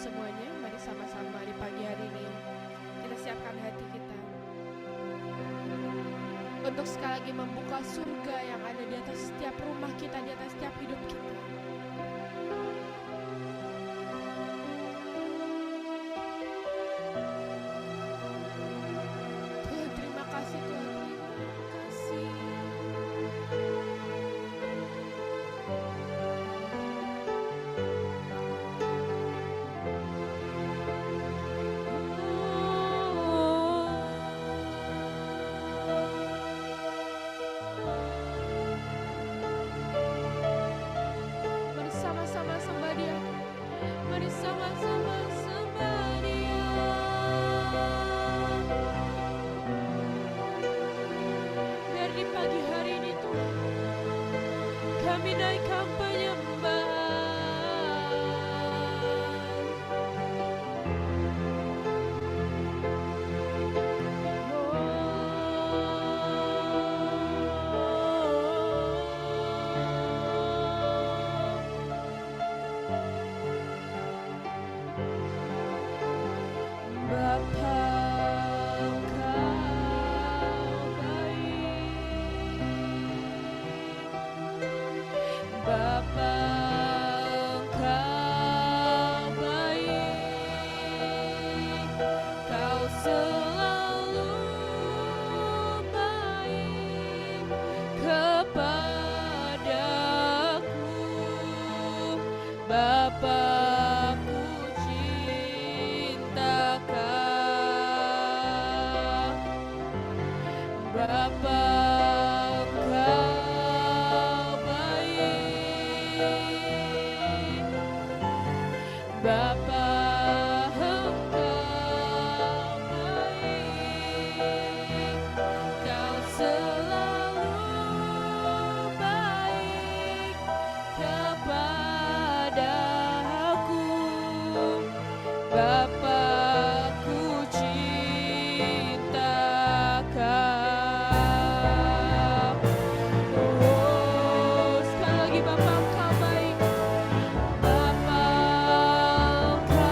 semuanya, mari sama-sama di pagi hari ini kita siapkan hati kita untuk sekali lagi membuka surga yang ada di atas setiap rumah kita, di atas setiap hidup kita. Tuhan, terima kasih Tuhan, terima kasih. Sama-sama sembah Dia. Mari sama-sama sembah Dia. Biar di pagi hari ini Tuhan, kami naikkan penyembahan. Bapa, Engkau baik. Bapa, Engkau baik. Kau selalu baik kepadaku. Bapa-Ku cinta Kau. Bapa, Engkau baik. Bapa, Engkau baik. Kau selalu baik kepadaku. Bapa-Ku cinta Kau. Oh, sekali lagi Bapa, Engkau baik. Bapa, Engkau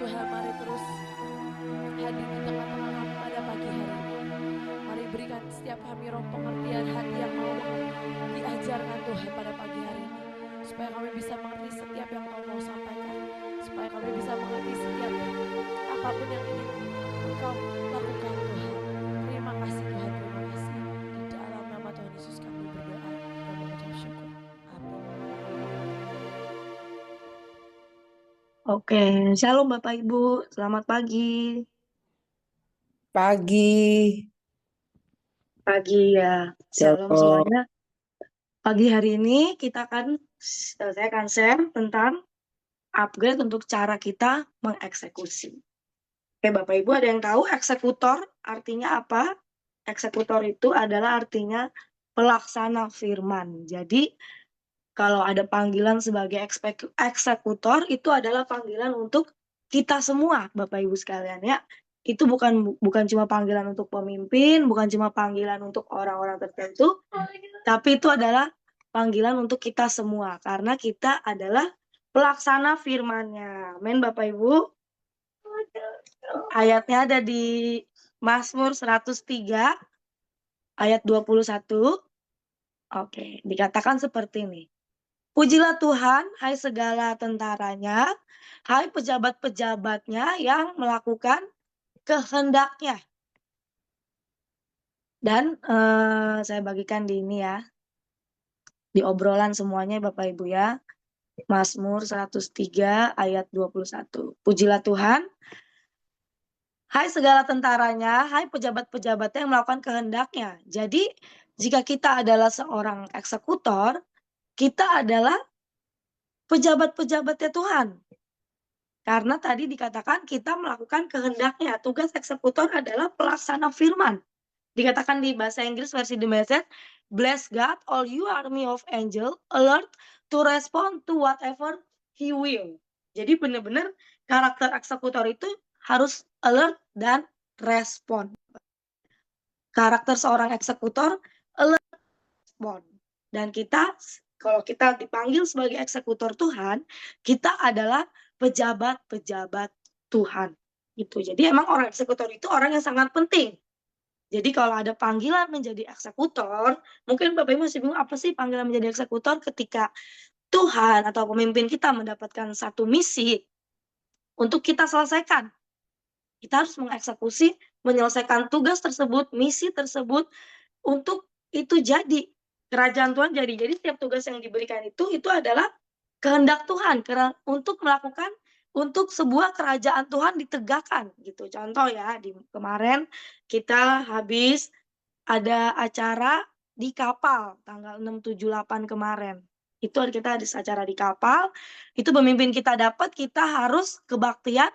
Tuhan, mari terus hadir di tengah-tengah kami pada pagi hari ini. Mari berikan setiap kami roh pengertian hati yang mau diajarkan Tuhan pada pagi hari ini, supaya kami bisa mengerti setiap yang Kau mau sampaikan, supaya kami bisa mengerti setiap apapun yang ingin Engkau lakukan Tuhan. Terima kasih Tuhan, terima kasih. Di dalam nama Tuhan Yesus kami berdoa dan mengucap syukur. Amin. Oke, Shalom Bapak Ibu, selamat pagi. Pagi. Pagi ya, Shalom Shalom. semuanya. Pagi hari ini saya akan share tentang upgrade untuk cara kita mengeksekusi. Oke, Bapak Ibu ada yang tahu eksekutor artinya apa? Eksekutor itu adalah artinya pelaksana firman. Jadi kalau ada panggilan sebagai eksekutor, itu adalah panggilan untuk kita semua, Bapak Ibu sekalian ya. Itu bukan cuma panggilan untuk pemimpin, bukan cuma panggilan untuk orang-orang tertentu, tapi itu adalah panggilan untuk kita semua, karena kita adalah pelaksana firman-Nya. Amin, Bapak Ibu. Ayatnya ada di Mazmur 103 ayat 21. Oke, dikatakan seperti ini. Pujilah Tuhan, hai segala tentaranya, hai pejabat-pejabatnya yang melakukan kehendaknya. Dan saya bagikan di ini ya, di obrolan semuanya Bapak Ibu ya. Mazmur 103 ayat 21. Pujilah Tuhan, hai segala tentaranya, hai pejabat-pejabatnya yang melakukan kehendaknya. Jadi jika kita adalah seorang eksekutor, kita adalah pejabat-pejabatnya Tuhan. Karena tadi dikatakan kita melakukan kehendaknya. Tugas eksekutor adalah pelaksana firman. Dikatakan di bahasa Inggris versi The Message, bless God, all you army of angel, alert to respond to whatever he will. Jadi benar-benar karakter eksekutor itu harus alert dan respon. Karakter seorang eksekutor alert, respon. Dan kalau kita dipanggil sebagai eksekutor Tuhan, kita adalah pejabat-pejabat Tuhan. Gitu. Jadi emang orang eksekutor itu orang yang sangat penting. Jadi kalau ada panggilan menjadi eksekutor, mungkin Bapak Ibu masih bingung apa sih panggilan menjadi eksekutor ketika Tuhan atau pemimpin kita mendapatkan satu misi untuk kita selesaikan. Kita harus mengeksekusi, menyelesaikan tugas tersebut, misi tersebut untuk itu jadi. Kerajaan Tuhan jadi. Jadi setiap tugas yang diberikan itu adalah kehendak Tuhan untuk melakukan untuk sebuah kerajaan Tuhan ditegakkan gitu. Contoh ya, kemarin kita habis ada acara di kapal tanggal 6, 7, 8 kemarin. Itu kita ada acara di kapal, itu pemimpin kita dapat, kita harus kebaktian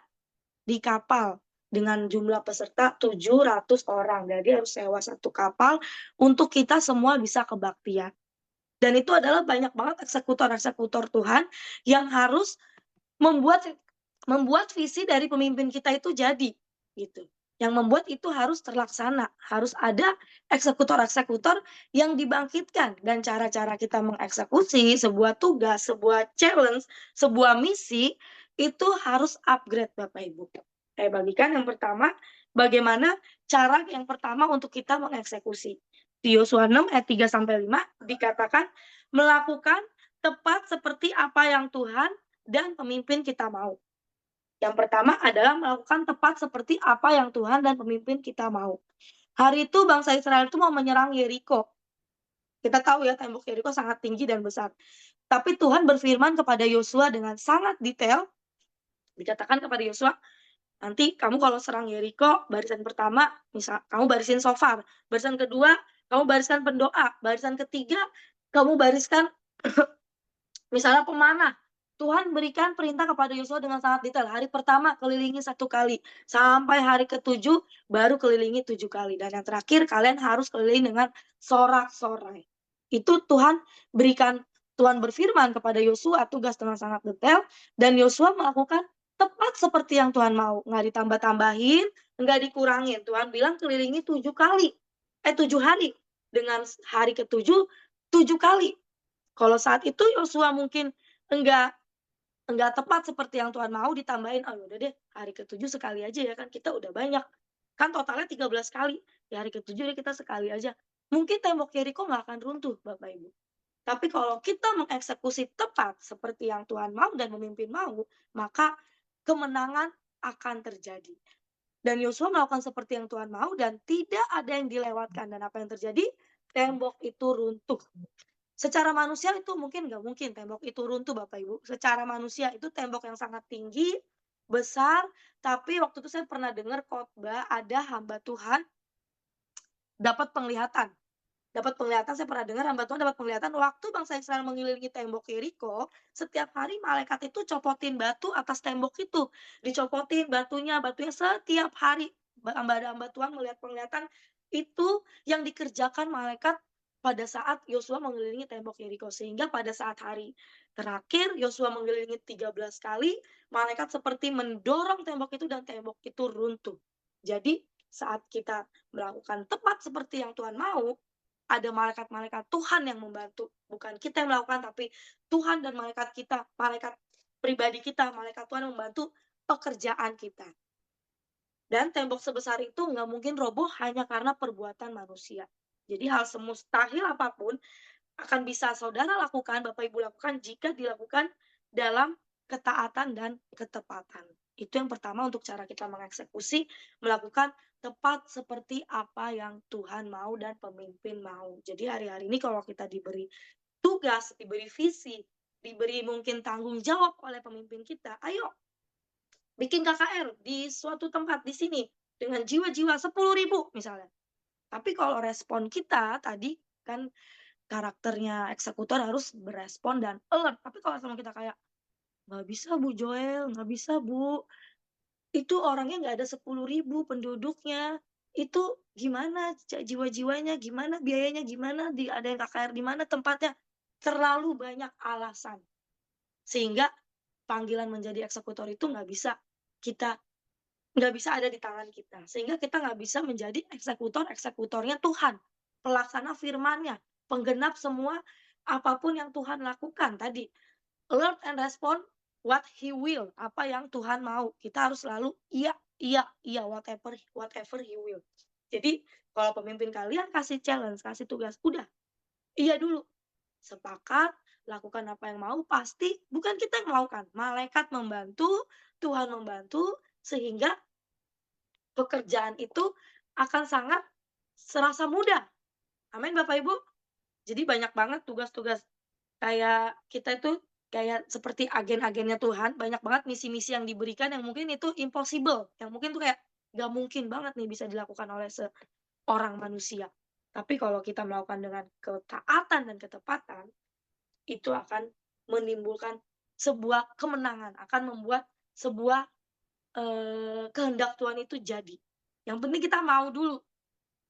di kapal dengan jumlah peserta 700 orang. Jadi harus sewa satu kapal untuk kita semua bisa kebaktian. Dan itu adalah banyak banget eksekutor-eksekutor Tuhan yang harus membuat visi dari pemimpin kita itu jadi gitu. Yang membuat itu harus terlaksana, harus ada eksekutor-eksekutor yang dibangkitkan, dan cara-cara kita mengeksekusi sebuah tugas, sebuah challenge, sebuah misi itu harus upgrade Bapak Ibu. Saya bagikan yang pertama, bagaimana cara yang pertama untuk kita mengeksekusi. Di Yosua 6 ayat 3 sampai 5 dikatakan melakukan tepat seperti apa yang Tuhan dan pemimpin kita mau. Yang pertama adalah melakukan tepat seperti apa yang Tuhan dan pemimpin kita mau. Hari itu bangsa Israel itu mau menyerang Yeriko. Kita tahu ya tembok Yeriko sangat tinggi dan besar. Tapi Tuhan berfirman kepada Yosua dengan sangat detail. Dikatakan kepada Yosua, nanti kamu kalau serang Yeriko, barisan pertama, misal kamu barisin shofar. Barisan kedua, kamu bariskan pendoa. Barisan ketiga, kamu bariskan misalnya pemanah. Tuhan berikan perintah kepada Yosua dengan sangat detail. Hari pertama kelilingi 1 kali. Sampai hari ke-7 baru kelilingi 7 kali. Dan yang terakhir kalian harus keliling dengan sorak-sorai. Itu Tuhan berfirman kepada Yosua tugas dengan sangat detail. Dan Yosua melakukan tepat seperti yang Tuhan mau. Nggak ditambah-tambahin, nggak dikurangin. Tuhan bilang kelilingi 7 kali. 7 hari. Dengan hari ke-7, 7 kali. Kalau saat itu Yosua mungkin enggak enggak tepat seperti yang Tuhan mau ditambahin, "Ah, ya udah deh hari ke-7 sekali aja ya kan kita udah banyak." Kan totalnya 13 kali, di hari ke-7 deh kita sekali aja. Mungkin tembok Yeriko nggak akan runtuh Bapak Ibu. Tapi kalau kita mengeksekusi tepat seperti yang Tuhan mau dan memimpin mau, maka kemenangan akan terjadi. Dan Yosua melakukan seperti yang Tuhan mau dan tidak ada yang dilewatkan. Dan apa yang terjadi? Tembok itu runtuh. Secara manusia itu mungkin nggak mungkin tembok itu runtuh Bapak Ibu. Secara manusia itu tembok yang sangat tinggi, besar, tapi waktu itu saya pernah dengar khotbah ada hamba Tuhan dapat penglihatan. Dapat penglihatan, saya pernah dengar hamba Tuhan dapat penglihatan waktu bangsa Israel mengelilingi tembok Yeriko, setiap hari malaikat itu copotin batu atas tembok itu. Dicopotin batunya setiap hari. Hamba-hamba Tuhan melihat penglihatan itu yang dikerjakan malaikat pada saat Yosua mengelilingi tembok Yeriko. Sehingga pada saat hari terakhir Yosua mengelilingi 13 kali, malaikat seperti mendorong tembok itu dan tembok itu runtuh. Jadi saat kita melakukan tepat seperti yang Tuhan mau, ada malaikat-malaikat Tuhan yang membantu. Bukan kita yang melakukan, tapi Tuhan dan malaikat kita, malaikat pribadi kita, malaikat Tuhan yang membantu pekerjaan kita. Dan tembok sebesar itu nggak mungkin roboh hanya karena perbuatan manusia. Jadi hal semustahil apapun akan bisa saudara lakukan, Bapak Ibu lakukan jika dilakukan dalam ketaatan dan ketepatan. Itu yang pertama untuk cara kita mengeksekusi, melakukan tepat seperti apa yang Tuhan mau dan pemimpin mau. Jadi hari-hari ini kalau kita diberi tugas, diberi visi, diberi mungkin tanggung jawab oleh pemimpin kita, ayo bikin KKR di suatu tempat di sini dengan jiwa-jiwa 10.000 misalnya. Tapi kalau respon kita tadi kan karakternya eksekutor harus berespon dan alert. Tapi kalau sama kita kayak, "Nggak bisa Bu Joel, nggak bisa Bu, itu orangnya nggak ada 10.000 penduduknya. Itu gimana jiwa-jiwanya, gimana biayanya, gimana diadain KKR di mana tempatnya?" Terlalu banyak alasan. Sehingga panggilan menjadi eksekutor itu kita nggak bisa ada di tangan kita. Sehingga kita nggak bisa menjadi eksekutornya Tuhan, pelaksana firman-Nya, penggenap semua apapun yang Tuhan lakukan tadi. Alert and respond what he will, apa yang Tuhan mau. Kita harus selalu iya, iya, iya, whatever whatever he will. Jadi kalau pemimpin kalian kasih challenge, kasih tugas, udah iya dulu. Sepakat, lakukan apa yang mau, pasti bukan kita yang melakukan, malaikat membantu, Tuhan membantu, sehingga pekerjaan itu akan sangat serasa mudah. Amin Bapak Ibu. Jadi banyak banget tugas-tugas kayak kita itu kayak seperti agen-agennya Tuhan, banyak banget misi-misi yang diberikan yang mungkin itu impossible, yang mungkin tuh kayak nggak mungkin banget nih bisa dilakukan oleh seorang manusia. Tapi kalau kita melakukan dengan ketaatan dan ketepatan, itu akan menimbulkan sebuah kemenangan, akan membuat sebuah, kehendak Tuhan itu jadi. Yang penting kita mau dulu,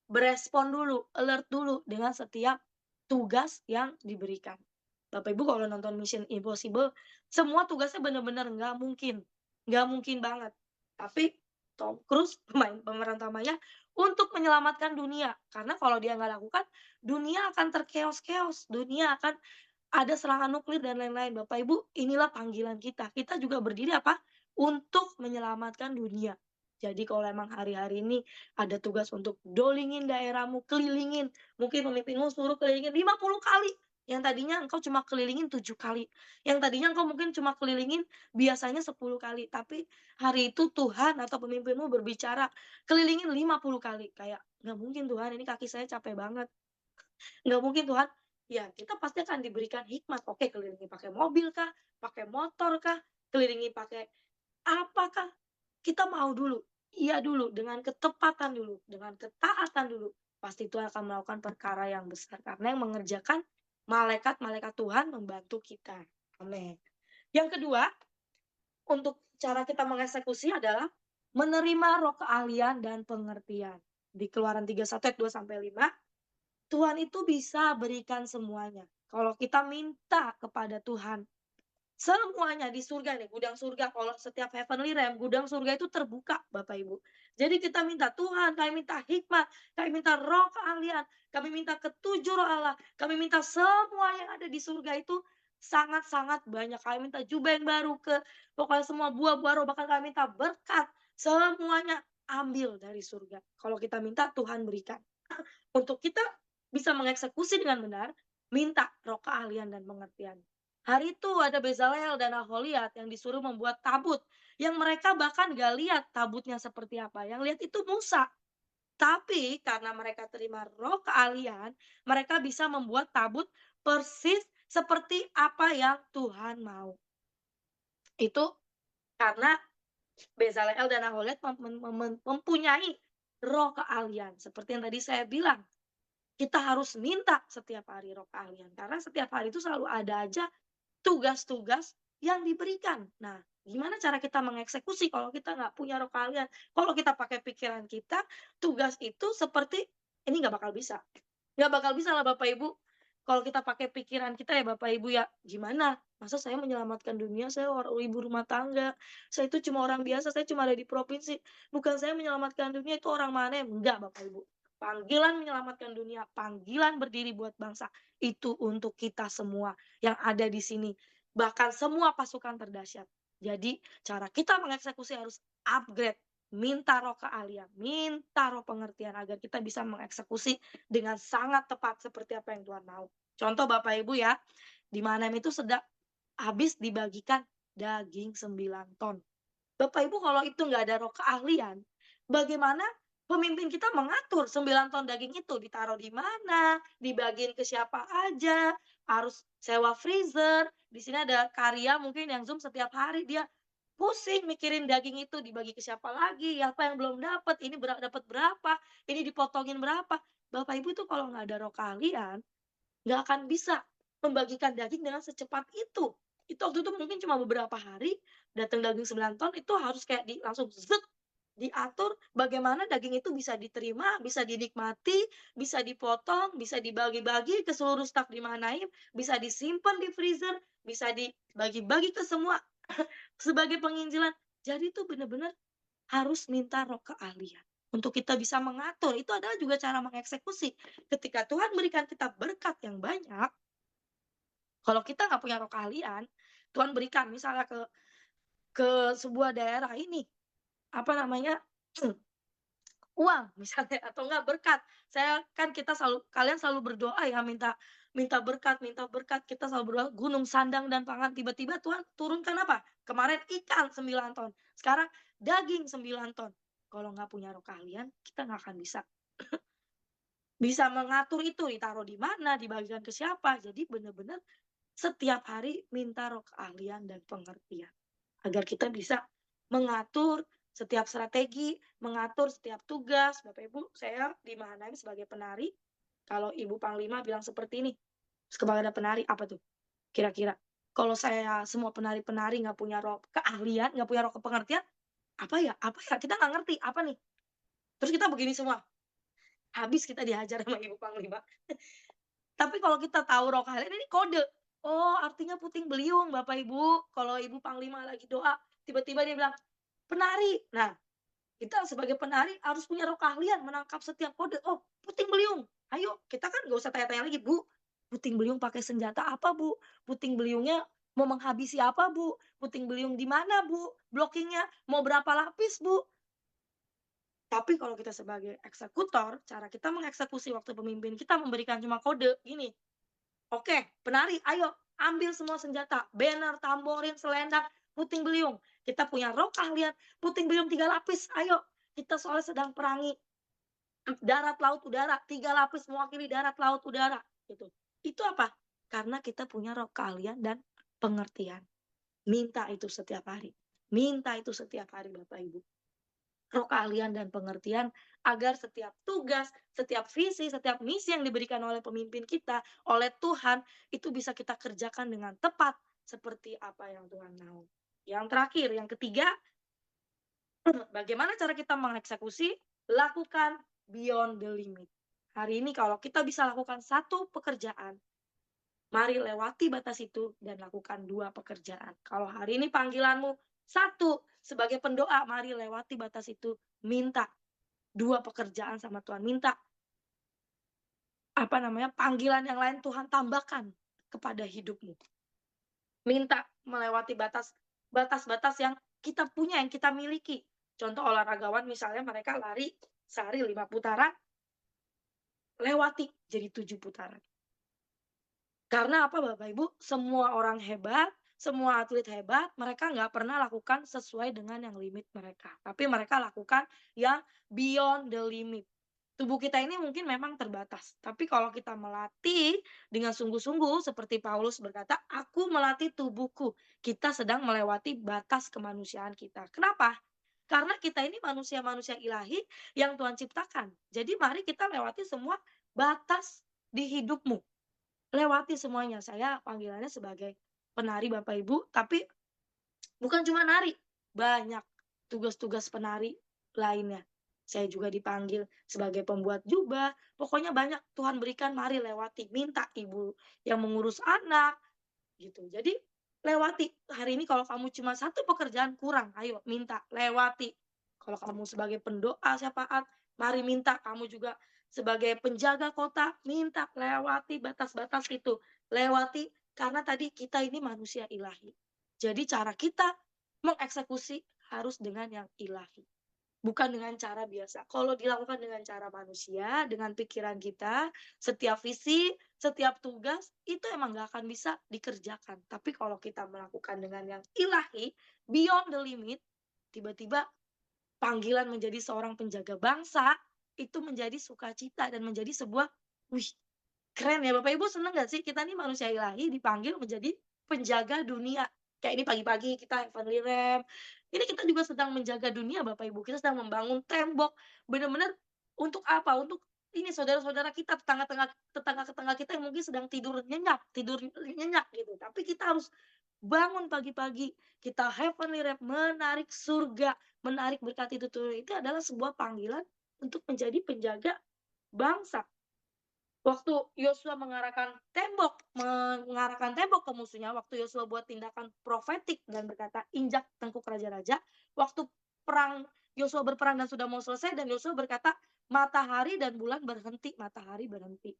berespon dulu, alert dulu dengan setiap tugas yang diberikan. Bapak Ibu kalau nonton Mission Impossible, semua tugasnya bener-bener nggak mungkin banget. Tapi Tom Cruise, pemeran utamanya, untuk menyelamatkan dunia. Karena kalau dia nggak lakukan, dunia akan terkeos-keos, dunia akan ada serangan nuklir dan lain-lain. Bapak Ibu, inilah panggilan kita. Kita juga berdiri apa? Untuk menyelamatkan dunia. Jadi kalau emang hari-hari ini ada tugas untuk dolingin daerahmu, kelilingin, mungkin pemimpinmu suruh kelilingin 50 kali, yang tadinya engkau cuma kelilingin 7 kali, yang tadinya engkau mungkin cuma kelilingin biasanya 10 kali, tapi hari itu Tuhan atau pemimpinmu berbicara, kelilingin 50 kali, kayak, "Nggak mungkin Tuhan, ini kaki saya capek banget." Nggak mungkin Tuhan, ya kita pasti akan diberikan hikmat, oke kelilingi pakai mobil kah, pakai motor kah, kelilingi pakai apakah, kita mau dulu, iya dulu, dengan ketepatan dulu, dengan ketaatan dulu, pasti Tuhan akan melakukan perkara yang besar, karena yang mengerjakan malaikat-malaikat Tuhan membantu kita. Amin. Yang kedua, untuk cara kita mengeksekusi adalah menerima roh keahlian dan pengertian. Di Keluaran 31 ayat 2 sampai 5, Tuhan itu bisa berikan semuanya. Kalau kita minta kepada Tuhan, semuanya di surga nih, gudang surga, kalau setiap heavenly realm, gudang surga itu terbuka, Bapak Ibu. Jadi kita minta, "Tuhan, kami minta hikmat, kami minta roh keahlian, kami minta ketujuh roh Allah, kami minta semua yang ada di surga itu sangat-sangat banyak. Kami minta jubah yang baru, pokoknya semua buah-buah roh, bahkan kami minta berkat, semuanya ambil dari surga. Kalau kita minta, Tuhan berikan. Untuk kita bisa mengeksekusi dengan benar, minta roh keahlian dan pengertian. Hari itu ada Bezalel dan Aholiat yang disuruh membuat tabut, yang mereka bahkan gak lihat tabutnya seperti apa. Yang lihat itu Musa. Tapi karena mereka terima roh keahlian, mereka bisa membuat tabut persis seperti apa yang Tuhan mau. Itu karena Bezalel dan Aholiat mempunyai roh keahlian. Seperti yang tadi saya bilang, kita harus minta setiap hari roh keahlian. Karena setiap hari itu selalu ada aja tugas-tugas yang diberikan. Nah, gimana cara kita mengeksekusi kalau kita nggak punya roh keahlian? Kalau kita pakai pikiran kita, tugas itu seperti ini nggak bakal bisa. Nggak bakal bisa lah Bapak Ibu. Kalau kita pakai pikiran kita ya Bapak Ibu ya, gimana? Masa saya menyelamatkan dunia, saya ibu rumah tangga, saya itu cuma orang biasa, saya cuma ada di provinsi. Bukan saya menyelamatkan dunia, itu orang mana? Enggak Bapak Ibu. Panggilan menyelamatkan dunia, panggilan berdiri buat bangsa, itu untuk kita semua yang ada di sini. Bahkan semua pasukan terdahsyat. Jadi cara kita mengeksekusi harus upgrade, minta roh keahlian, minta roh pengertian agar kita bisa mengeksekusi dengan sangat tepat seperti apa yang Tuhan mau. Contoh Bapak Ibu ya, di Manem itu sedang habis dibagikan daging 9 ton. Bapak Ibu kalau itu nggak ada roh keahlian, bagaimana pemimpin kita mengatur 9 ton daging itu ditaruh di mana, dibagiin ke siapa aja, harus sewa freezer. Di sini ada Karya mungkin yang Zoom setiap hari dia pusing mikirin daging itu dibagi ke siapa lagi, apa yang belum dapat, ini dapat berapa, ini dipotongin berapa. Bapak Ibu itu kalau nggak ada roh keahlian, nggak akan bisa membagikan daging dengan secepat itu. Itu waktu itu mungkin cuma beberapa hari, datang daging 9 ton itu harus kayak langsung zet, diatur bagaimana daging itu bisa diterima, bisa dinikmati, bisa dipotong, bisa dibagi-bagi ke seluruh staf di Mahanaim, bisa disimpan di freezer, bisa dibagi-bagi ke semua sebagai penginjilan. Jadi itu benar-benar harus minta roh keahlian untuk kita bisa mengatur. Itu adalah juga cara mengeksekusi. Ketika Tuhan berikan kita berkat yang banyak, kalau kita nggak punya roh keahlian, Tuhan berikan misalnya ke sebuah daerah ini, apa namanya, uang misalnya atau enggak berkat. Kalian selalu berdoa ya minta berkat, kita selalu berdoa gunung sandang dan pangan, tiba-tiba Tuhan turunkan apa? Kemarin ikan 9 ton, sekarang daging 9 ton. Kalau nggak punya roh keahlian, kita nggak akan bisa mengatur itu, ditaruh di mana, dibagikan ke siapa. Jadi benar-benar setiap hari minta roh keahlian dan pengertian, agar kita bisa mengatur setiap strategi, mengatur setiap tugas. Bapak Ibu, saya di Mahanaim sebagai penari, kalau Ibu Panglima bilang seperti ini, kepada penari, apa tuh kira-kira? Kalau saya semua penari-penari nggak punya roh keahlian, nggak punya roh pengertian, apa ya? Apa ya? Kita nggak ngerti, apa nih? Terus kita begini semua, habis kita dihajar sama Ibu Panglima. Tapi kalau kita tahu roh keahlian ini kode. Oh, artinya puting beliung Bapak Ibu. Kalau Ibu Panglima lagi doa, tiba-tiba dia bilang, "Penari." Nah, kita sebagai penari harus punya roh keahlian menangkap setiap kode. Oh, puting beliung. Ayo, kita kan nggak usah tanya-tanya lagi, "Bu, puting beliung pakai senjata apa, Bu? Puting beliungnya mau menghabisi apa, Bu? Puting beliung di mana, Bu? Blockingnya mau berapa lapis, Bu?" Tapi kalau kita sebagai eksekutor, cara kita mengeksekusi waktu pemimpin kita memberikan cuma kode, gini, "Oke, penari, ayo ambil semua senjata, banner, tamborin, selendang, puting beliung. Kita punya roh keahlian, puting beliung 3 lapis, ayo. Kita soalnya sedang perangi darat, laut, udara, 3 lapis mewakili darat, laut, udara." Gitu. Itu apa? Karena kita punya roh keahlian dan pengertian. Minta itu setiap hari. Minta itu setiap hari Bapak Ibu. Roh keahlian dan pengertian agar setiap tugas, setiap visi, setiap misi yang diberikan oleh pemimpin kita, oleh Tuhan, itu bisa kita kerjakan dengan tepat seperti apa yang Tuhan mau. Yang terakhir, yang ketiga, bagaimana cara kita mengeksekusi? Lakukan beyond the limit. Hari ini kalau kita bisa lakukan satu pekerjaan, mari lewati batas itu dan lakukan 2 pekerjaan. Kalau hari ini panggilanmu satu, sebagai pendoa, mari lewati batas itu, minta 2 pekerjaan sama Tuhan, minta apa namanya, panggilan yang lain Tuhan tambahkan kepada hidupmu. minta melewati batas-batas yang kita punya, yang kita miliki. Contoh olahragawan misalnya mereka lari sehari 5 putaran, lewati jadi 7 putaran. Karena apa Bapak Ibu, semua orang hebat, semua atlet hebat, mereka nggak pernah lakukan sesuai dengan yang limit mereka. Tapi mereka lakukan yang beyond the limit. Tubuh kita ini mungkin memang terbatas, tapi kalau kita melatih dengan sungguh-sungguh seperti Paulus berkata, "Aku melatih tubuhku." Kita sedang melewati batas kemanusiaan kita. Kenapa? Karena kita ini manusia-manusia ilahi yang Tuhan ciptakan. Jadi mari kita lewati semua batas di hidupmu. Lewati semuanya. Saya panggilannya sebagai penari Bapak Ibu, tapi bukan cuma nari, banyak tugas-tugas penari lainnya. Saya juga dipanggil sebagai pembuat jubah, pokoknya banyak Tuhan berikan, mari lewati. Minta ibu yang mengurus anak, gitu. Jadi lewati. Hari ini kalau kamu cuma satu pekerjaan kurang, ayo minta, lewati. Kalau kamu sebagai pendoa syafaat, mari minta. Kamu juga sebagai penjaga kota, minta, lewati batas-batas itu. Lewati, karena tadi kita ini manusia ilahi. Jadi cara kita mengeksekusi harus dengan yang ilahi, bukan dengan cara biasa. Kalau dilakukan dengan cara manusia, dengan pikiran kita, setiap visi, setiap tugas, itu emang nggak akan bisa dikerjakan. Tapi kalau kita melakukan dengan yang ilahi, beyond the limit, tiba-tiba panggilan menjadi seorang penjaga bangsa, itu menjadi sukacita dan menjadi sebuah, wih, keren ya Bapak Ibu, seneng nggak sih kita nih manusia ilahi dipanggil menjadi penjaga dunia. Kayak ini pagi-pagi kita heavenly realm, ini kita juga sedang menjaga dunia Bapak Ibu, kita sedang membangun tembok, benar-benar untuk apa? Untuk ini saudara-saudara kita, tetangga-tetangga kita yang mungkin sedang tidur nyenyak gitu, tapi kita harus bangun pagi-pagi, kita heavenly realm, menarik surga, menarik berkat itu turun, itu adalah sebuah panggilan untuk menjadi penjaga bangsa. Waktu Yosua mengarahkan tembok ke musuhnya, waktu Yosua buat tindakan profetik dan berkata, "Injak tengkuk raja-raja." Waktu perang Yosua berperang dan sudah mau selesai dan Yosua berkata, "Matahari dan bulan berhenti, matahari berhenti."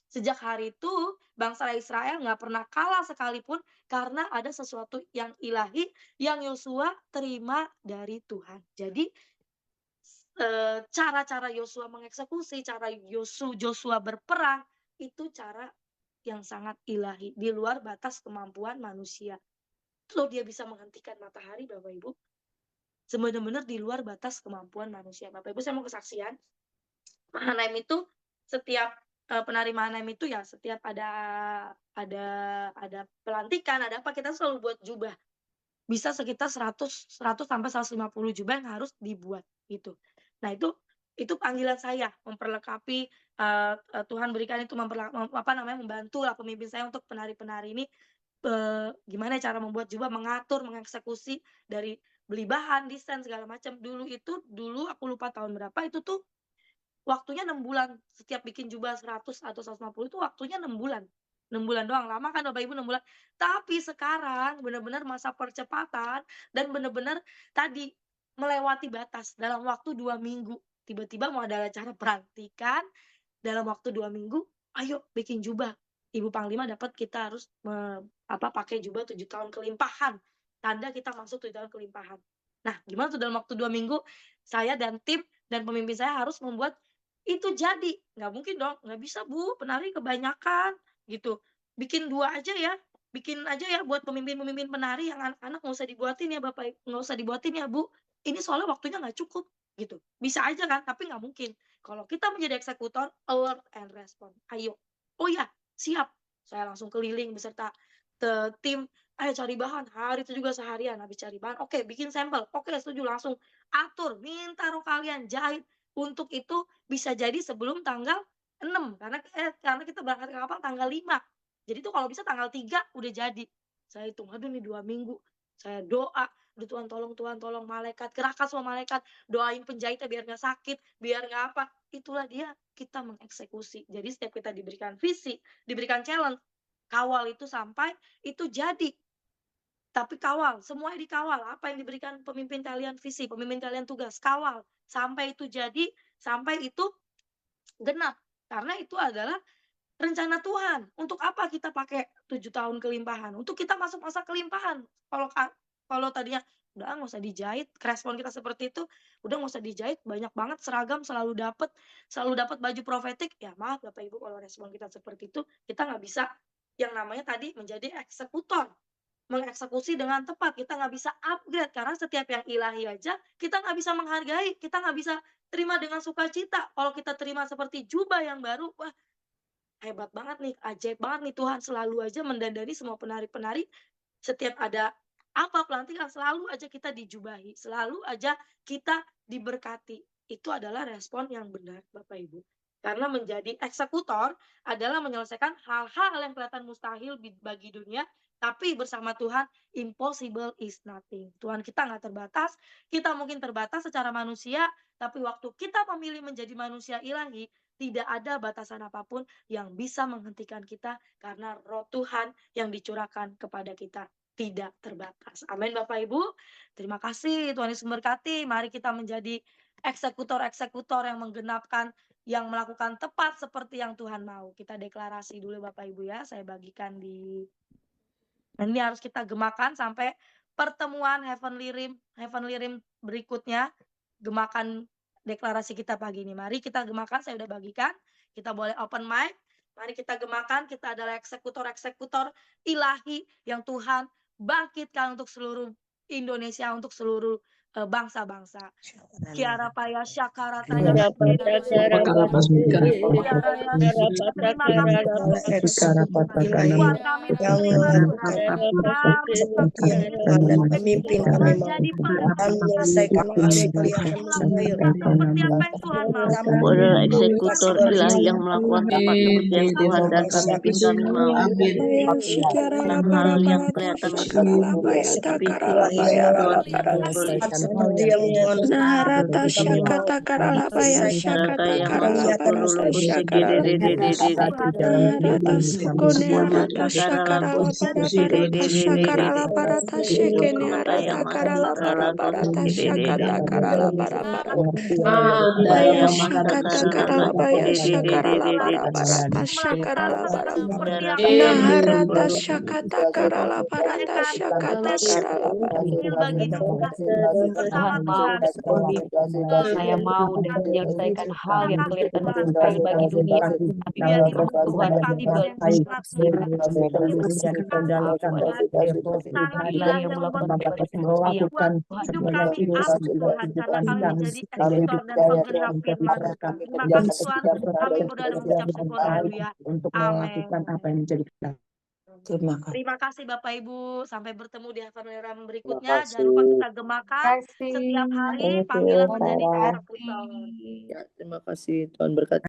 Sejak hari itu, bangsa Israel nggak pernah kalah sekalipun karena ada sesuatu yang ilahi yang Yosua terima dari Tuhan. Jadi cara-cara Yosua mengeksekusi, cara Joshua berperang, itu cara yang sangat ilahi, di luar batas kemampuan manusia. Loh dia bisa menghentikan matahari Bapak Ibu, benar-benar di luar batas kemampuan manusia. Bapak Ibu saya mau kesaksian, Mahanaim itu setiap, penari Mahanaim itu ya setiap ada pelantikan, ada apa, kita selalu buat jubah. Bisa sekitar 100 sampai 150 jubah yang harus dibuat, gitu. Nah itu panggilan saya, memperlengkapi, Tuhan berikan itu membantu lah pemimpin saya untuk penari-penari ini, gimana cara membuat jubah, mengatur, mengeksekusi dari beli bahan, desain, segala macam. Dulu aku lupa tahun berapa, itu tuh waktunya 6 bulan, setiap bikin jubah 100 atau 150 itu waktunya 6 bulan. 6 bulan doang, lama kan Bapak Ibu 6 bulan. Tapi sekarang benar-benar masa percepatan dan benar-benar tadi, melewati batas dalam waktu 2 minggu. Tiba-tiba mau ada acara pelantikan, dalam waktu 2 minggu, ayo bikin jubah. Ibu Panglima dapat kita harus pakai jubah 7 tahun kelimpahan. Tanda kita masuk 7 tahun kelimpahan. Nah, gimana tuh dalam waktu 2 minggu, saya dan tim dan pemimpin saya harus membuat itu jadi. Nggak mungkin dong, nggak bisa Bu, penari kebanyakan, gitu. Bikin 2 aja ya, bikin aja ya buat pemimpin-pemimpin penari yang anak-anak nggak usah dibuatin ya Bapak, nggak usah dibuatin ya Bu, ini soalnya waktunya nggak cukup, gitu. Bisa aja kan, tapi nggak mungkin. Kalau kita menjadi eksekutor, alert and respond. Ayo. Oh ya, siap. Saya langsung keliling beserta tim, ayo cari bahan. Hari itu juga seharian habis cari bahan. Oke, bikin sampel. Oke, setuju langsung atur, minta roh kalian jahit. Untuk itu bisa jadi sebelum tanggal 6 karena kita berangkat ke kapal tanggal 5. Jadi tuh kalau bisa tanggal 3 udah jadi. Saya hitung, aduh nih 2 minggu. Saya doa, "Aduh Tuhan tolong malaikat, kerahkan semua malaikat, doain penjahitnya biar nggak sakit, biar nggak apa." Itulah dia, kita mengeksekusi. Jadi setiap kita diberikan visi, diberikan challenge, kawal itu sampai itu jadi. Tapi kawal, semuanya dikawal. Apa yang diberikan pemimpin kalian visi, pemimpin kalian tugas, kawal. Sampai itu jadi, sampai itu genap. Karena itu adalah rencana Tuhan. Untuk apa kita pakai 7 tahun kelimpahan? Untuk kita masuk masa kelimpahan. Kalau tadinya, "Udah nggak usah dijahit," respon kita seperti itu, "Udah nggak usah dijahit, banyak banget seragam, selalu dapat baju profetik." Ya maaf Bapak Ibu, kalau respon kita seperti itu, kita nggak bisa yang namanya tadi menjadi eksekutor. Mengeksekusi dengan tepat, kita nggak bisa upgrade karena setiap yang ilahi aja kita nggak bisa menghargai, kita nggak bisa terima dengan sukacita. Kalau kita terima seperti jubah yang baru, wah hebat banget nih, ajaib banget nih Tuhan selalu aja mendandani semua penari-penari, setiap ada apa pelantikan selalu aja kita dijubahi, selalu aja kita diberkati. Itu adalah respon yang benar Bapak Ibu. Karena menjadi eksekutor adalah menyelesaikan hal-hal yang kelihatan mustahil bagi dunia, tapi bersama Tuhan impossible is nothing. Tuhan kita nggak terbatas, kita mungkin terbatas secara manusia, tapi waktu kita memilih menjadi manusia ilahi, tidak ada batasan apapun yang bisa menghentikan kita karena roh Tuhan yang dicurahkan kepada kita tidak terbatas. Amin Bapak Ibu. Terima kasih Tuhan Yesus memberkati. Mari kita menjadi eksekutor-eksekutor yang menggenapkan, yang melakukan tepat seperti yang Tuhan mau. Kita deklarasi dulu Bapak Ibu ya. Saya bagikan di ini harus kita gemakan sampai pertemuan Heavenly Rim berikutnya. Gemakan deklarasi kita pagi ini. Mari kita gemakan, saya udah bagikan. Kita boleh open mic. Mari kita gemakan, kita adalah eksekutor-eksekutor ilahi yang Tuhan bangkitkan untuk seluruh Indonesia, untuk seluruh bangsa-bangsa. Kiara paya syakara taya Terima kasih Tuhan kami terima Tuhan. Pemimpin kami mau Jadi menyelesaikan seperti apa yang Tuhan mau. Adalah eksekutor ilahi yang melakukan tepat kemudian Tuhan dan pemimpin kami mau tentang hal yang kelihatan tapi Naharata syakata karalabaya syakata karalabaya syakara Naharata sukone harata shakaralabarata shakaralabarata shekene harata karalabarabarata shakata karalabarabara Baya shakata karalabaya shakaralabarabara shakaralabara Naharata shakata karalabarata shakata karalabara bagi kita bersama Tuhan. Saya mau dan menyelesaikan hal yang kelihatan mustahil bagi dunia, tapi bagi Tuhan impossible is nothing. Yang melakukan Hidup kami aman Tuhan, karena kami menjadi eksekutor dan penggenap firman. Terima kasih Tuhan, kami berada mengucap syukur, haleluya. Amin. Terima kasih Bapak Ibu, sampai bertemu di Heavenly Realm berikutnya. Jangan lupa kita gemakan setiap hari panggilan menjadi eksekutor. terima kasih Tuhan berkati.